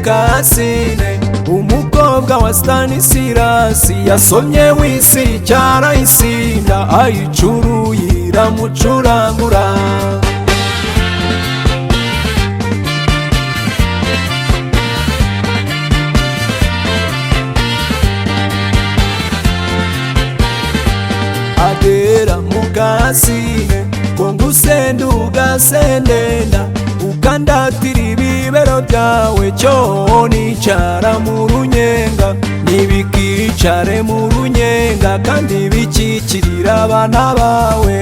mukasine umukobwa wa Stanislas yasomye wisi cyarayisinda ayicuruyira mucurangura Adera mukasine kongusenda ugasendenda ukandatira ibibero byawe cyo nicara mu runyenga nibikicare mu runyenga kandi bikikirira abana bawe